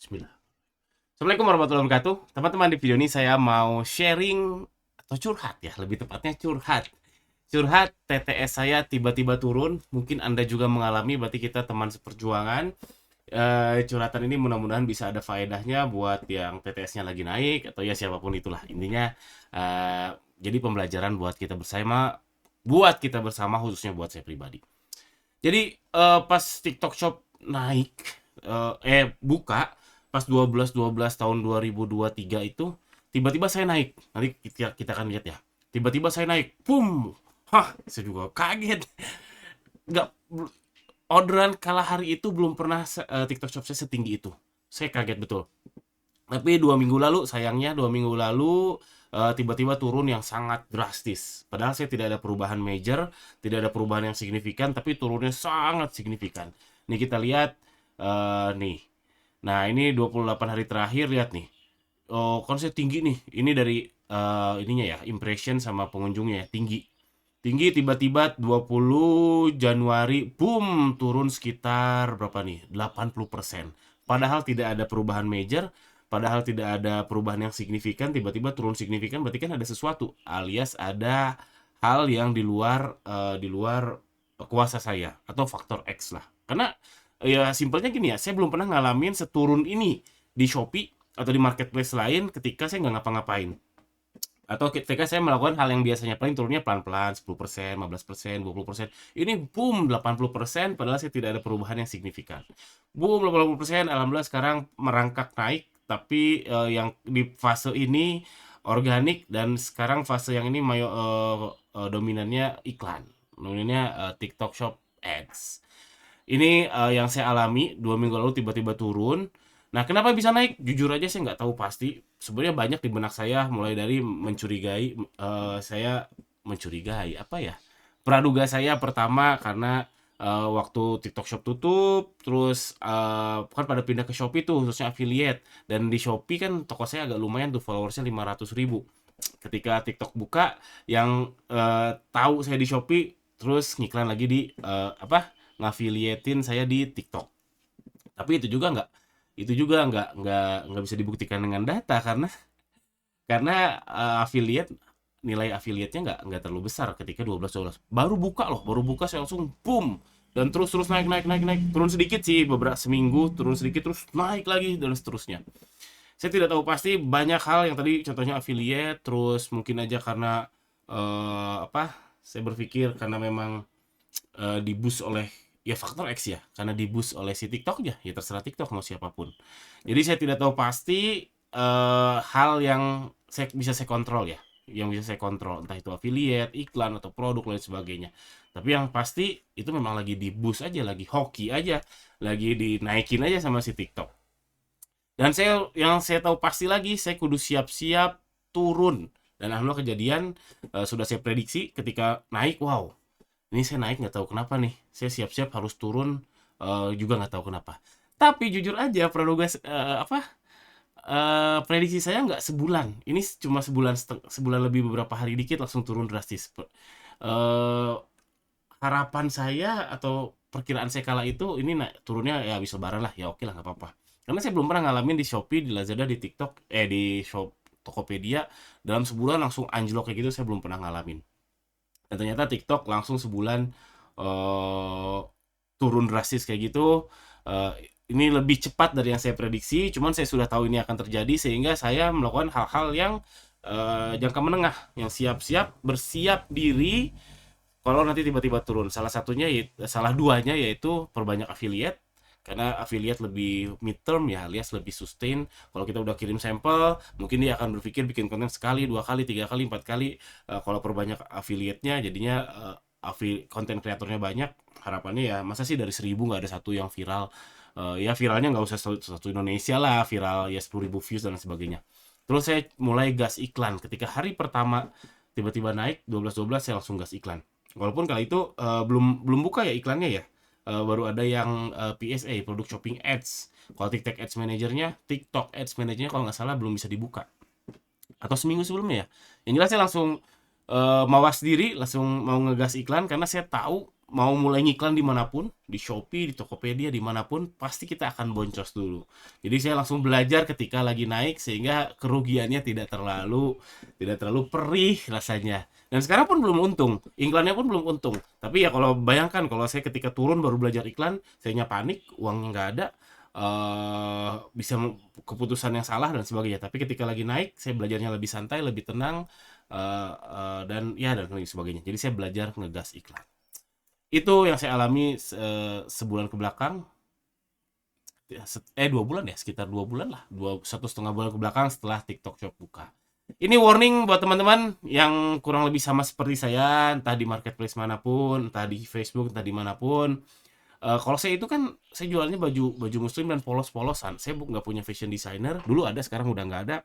Bismillah. Assalamualaikum warahmatullahi wabarakatuh. Teman-teman, di video ini saya mau sharing atau curhat ya, lebih tepatnya curhat. Curhat TTS saya tiba-tiba turun, mungkin Anda juga mengalami, berarti kita teman seperjuangan. Curhatan ini mudah-mudahan bisa ada faedahnya buat yang TTS-nya lagi naik atau ya siapapun itulah. Intinya jadi pembelajaran buat kita bersama khususnya buat saya pribadi. Jadi pas TikTok Shop naik buka pas 12 tahun 2023 itu tiba-tiba saya naik. Nanti kita akan lihat ya. Tiba-tiba saya naik. Boom. Hah, saya juga kaget. Nggak orderan kala hari itu belum pernah TikTok Shop saya setinggi itu. Saya kaget betul. Tapi 2 minggu lalu, sayangnya 2 minggu lalu tiba-tiba turun yang sangat drastis. Padahal saya tidak ada perubahan major, tidak ada perubahan yang signifikan, tapi turunnya sangat signifikan. Nih kita lihat nih. Nah ini 28 hari terakhir, lihat nih. Oh, konsep tinggi nih. Ini dari ininya ya, impression sama pengunjungnya ya, tinggi. Tinggi tiba-tiba 20 Januari, boom, turun sekitar berapa nih? 80%. Padahal tidak ada perubahan major, padahal tidak ada perubahan yang signifikan, tiba-tiba turun signifikan, berarti kan ada sesuatu, alias ada hal yang di luar kuasa saya atau faktor X lah. Karena ya simpelnya gini ya, saya belum pernah ngalamin seturun ini di Shopee atau di marketplace lain ketika saya nggak ngapa-ngapain, atau ketika saya melakukan hal yang biasanya paling turunnya pelan-pelan 10%, 15%, 20%. Ini boom 80% padahal saya tidak ada perubahan yang signifikan. Boom 80%, alhamdulillah sekarang merangkak naik, tapi yang di fase ini organik, dan sekarang fase yang ini dominannya iklan. Dominannya TikTok Shop Ads. Ini yang saya alami 2 minggu lalu tiba-tiba turun. Nah, kenapa bisa naik? Jujur aja saya nggak tahu pasti. Sebenarnya banyak di benak saya, mulai dari saya mencurigai apa ya? Praduga saya pertama karena waktu TikTok Shop tutup, terus kan pada pindah ke Shopee tuh, khususnya affiliate. Dan di Shopee kan toko saya agak lumayan tuh, followersnya 500.000. Ketika TikTok buka, yang tahu saya di Shopee, terus ngiklan lagi di ngafilietin saya di TikTok. Tapi itu juga nggak bisa dibuktikan dengan data, karena affiliate, nilai affiliate-nya nggak terlalu besar ketika 12 baru buka saya langsung boom, dan terus terus naik naik naik naik, turun sedikit sih beberapa seminggu, turun sedikit terus naik lagi dan seterusnya. Saya tidak tahu pasti, banyak hal yang tadi contohnya affiliate, terus mungkin aja karena saya berpikir karena memang di-boost oleh ya faktor X ya, karena di-boost oleh si TikToknya, ya terserah TikTok mau siapapun. Jadi saya tidak tahu pasti hal yang bisa saya kontrol ya, yang bisa saya kontrol entah itu affiliate, iklan atau produk lain sebagainya. Tapi yang pasti itu memang lagi di-boost aja, lagi hoki aja, lagi dinaikin aja sama si TikTok. Dan yang saya tahu pasti lagi, saya kudu siap-siap turun. Dan alhamdulillah kejadian, sudah saya prediksi ketika naik, wow, ini saya naik nggak tahu kenapa nih. Saya siap-siap harus turun, juga nggak tahu kenapa. Tapi jujur aja, prediksi saya nggak sebulan. Ini cuma sebulan lebih beberapa hari dikit langsung turun drastis. Eh, Harapan saya atau perkiraan saya kala itu ini turunnya ya habis lebaran lah, ya oke lah nggak apa-apa. Karena saya belum pernah ngalamin di Shopee, di Lazada, di TikTok, di shop Tokopedia dalam sebulan langsung anjlok kayak gitu, saya belum pernah ngalamin. Dan ternyata TikTok langsung sebulan eh, turun drastis kayak gitu. Eh, ini lebih cepat dari yang saya prediksi, cuman saya sudah tahu ini akan terjadi sehingga saya melakukan hal-hal yang jangka menengah, yang bersiap diri kalau nanti tiba-tiba turun. Salah duanya yaitu perbanyak affiliate, karena affiliate lebih midterm ya, alias lebih sustain. Kalau kita udah kirim sampel, mungkin dia akan berpikir bikin konten sekali, 2 kali, 3 kali, 4 kali. Kalau perbanyak affiliate-nya, jadinya konten kreatornya banyak. Harapannya ya, masa sih dari 1.000 nggak ada satu yang viral. Ya viralnya nggak usah satu Indonesia lah, viral ya 10.000 views dan sebagainya. Terus saya mulai gas iklan. Ketika hari pertama tiba-tiba naik 12-12, saya langsung gas iklan. Walaupun kali itu belum belum buka ya iklannya ya. Baru ada yang PSA, Product Shopping Ads. Kalau TikTok Ads Managernya kalau nggak salah belum bisa dibuka. Atau seminggu sebelumnya ya. Yang jelas saya langsung mawas diri, langsung mau ngegas iklan karena saya tahu mau mulai ngiklan dimanapun, di Shopee, di Tokopedia, dimanapun, pasti kita akan boncos dulu. Jadi saya langsung belajar ketika lagi naik sehingga kerugiannya tidak terlalu perih rasanya. Dan sekarang pun belum untung, iklannya pun belum untung. Tapi ya kalau bayangkan kalau saya ketika turun baru belajar iklan, sayanya panik, uangnya nggak ada, bisa keputusan yang salah dan sebagainya. Tapi ketika lagi naik, saya belajarnya lebih santai, lebih tenang, dan ya dan lain sebagainya. Jadi saya belajar ngegas iklan. Itu yang saya alami sebulan ke belakang. 2 bulan ya, sekitar 2 bulan lah, 1,5 bulan ke belakang setelah TikTok Shop buka. Ini warning buat teman-teman yang kurang lebih sama seperti saya, entah di marketplace manapun, entah di Facebook, entah dimanapun. Kalau saya itu kan saya jualnya baju baju muslim dan polos-polosan. Saya nggak punya fashion designer. Dulu ada, sekarang udah nggak ada.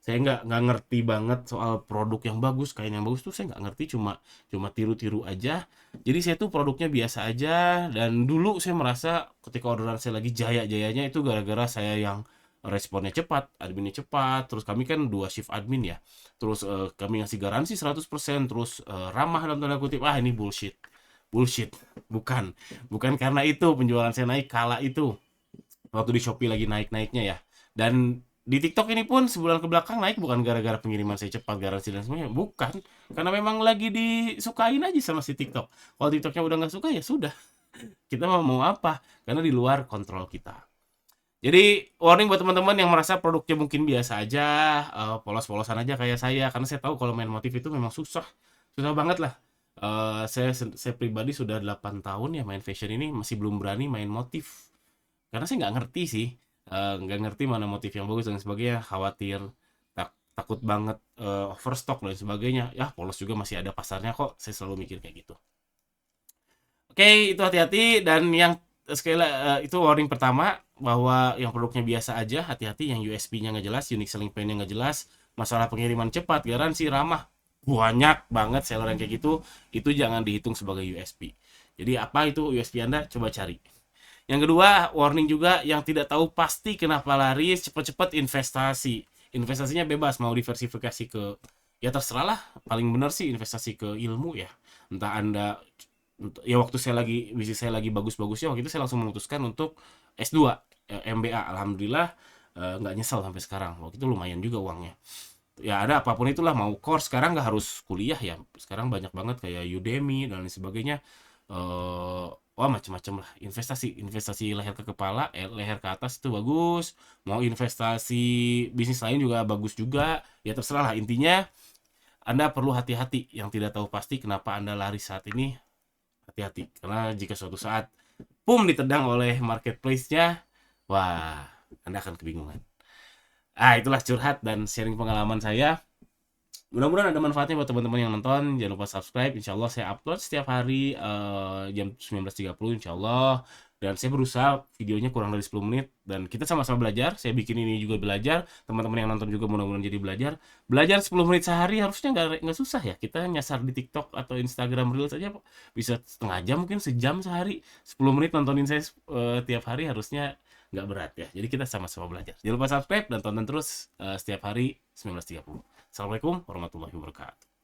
Saya nggak ngerti banget soal produk yang bagus, kain yang bagus tuh saya nggak ngerti, cuma cuma tiru-tiru aja. Jadi saya tuh produknya biasa aja, dan dulu saya merasa ketika orderan saya lagi jaya-jayanya itu gara-gara saya yang responnya cepat, adminnya cepat, terus kami kan 2 shift admin ya. Terus kami ngasih garansi 100%, terus ramah dalam tanda kutip. Ah, ini bullshit. Bullshit. Bukan. Bukan karena itu penjualan saya naik kala itu. Waktu di Shopee lagi naik-naiknya ya. Dan di TikTok ini pun sebulan ke belakang naik bukan gara-gara pengiriman saya cepat, garansi dan semuanya, bukan. Karena memang lagi disukain aja sama si TikTok. Kalau TikToknya udah nggak suka ya sudah. Kita mau apa? Karena di luar kontrol kita. Jadi warning buat teman-teman yang merasa produknya mungkin biasa aja, polos-polosan aja kayak saya. Karena saya tahu kalau main motif itu memang susah, susah banget lah. Saya pribadi sudah 8 tahun ya main fashion ini, masih belum berani main motif. Karena saya nggak ngerti sih, nggak ngerti mana motif yang bagus dan sebagainya, khawatir, takut banget overstock dan sebagainya. Ya polos juga masih ada pasarnya kok, saya selalu mikir kayak gitu. Oke, itu hati-hati. Dan yang sekali itu warning pertama, bahwa yang produknya biasa aja, hati-hati. Yang USP-nya nggak jelas, unique selling point-nya nggak jelas, masalah pengiriman cepat, garansi, ramah, banyak banget seller yang kayak gitu. Itu jangan dihitung sebagai USP. Jadi apa itu USP Anda? Coba cari. Yang kedua, warning juga, yang tidak tahu pasti kenapa laris, cepat-cepat investasi. Investasinya bebas, mau diversifikasi ke, ya terserah lah. Paling benar sih investasi ke ilmu ya. Entah Anda, ya waktu bisnis saya lagi bagus-bagusnya, waktu itu saya langsung memutuskan untuk S2, MBA. Alhamdulillah nggak nyesel sampai sekarang. Waktu itu lumayan juga uangnya. Ya ada apapun itulah, mau course, sekarang nggak harus kuliah ya. Sekarang banyak banget kayak Udemy dan lain sebagainya. Wah, macam-macam lah, investasi investasi leher ke kepala, leher ke atas itu bagus. Mau investasi bisnis lain juga bagus juga, ya terserah lah. Intinya Anda perlu hati-hati. Yang tidak tahu pasti kenapa Anda lari saat ini, hati-hati, karena jika suatu saat ditendang oleh marketplace-nya, wah, Anda akan kebingungan. Itulah curhat dan sharing pengalaman saya. Mudah-mudahan ada manfaatnya buat teman-teman yang nonton. Jangan lupa subscribe. Insya Allah saya upload setiap hari jam 19.30 insya Allah. Dan saya berusaha videonya kurang dari 10 menit. Dan kita sama-sama belajar. Saya bikin ini juga belajar. Teman-teman yang nonton juga mudah-mudahan jadi belajar. Belajar 10 menit sehari harusnya nggak susah ya. Kita nyasar di TikTok atau Instagram Reels aja bisa setengah jam, mungkin sejam sehari. 10 menit nontonin saya tiap hari harusnya nggak berat ya. Jadi kita sama-sama belajar. Jangan lupa subscribe dan tonton terus setiap hari 19.30. Assalamualaikum warahmatullahi wabarakatuh.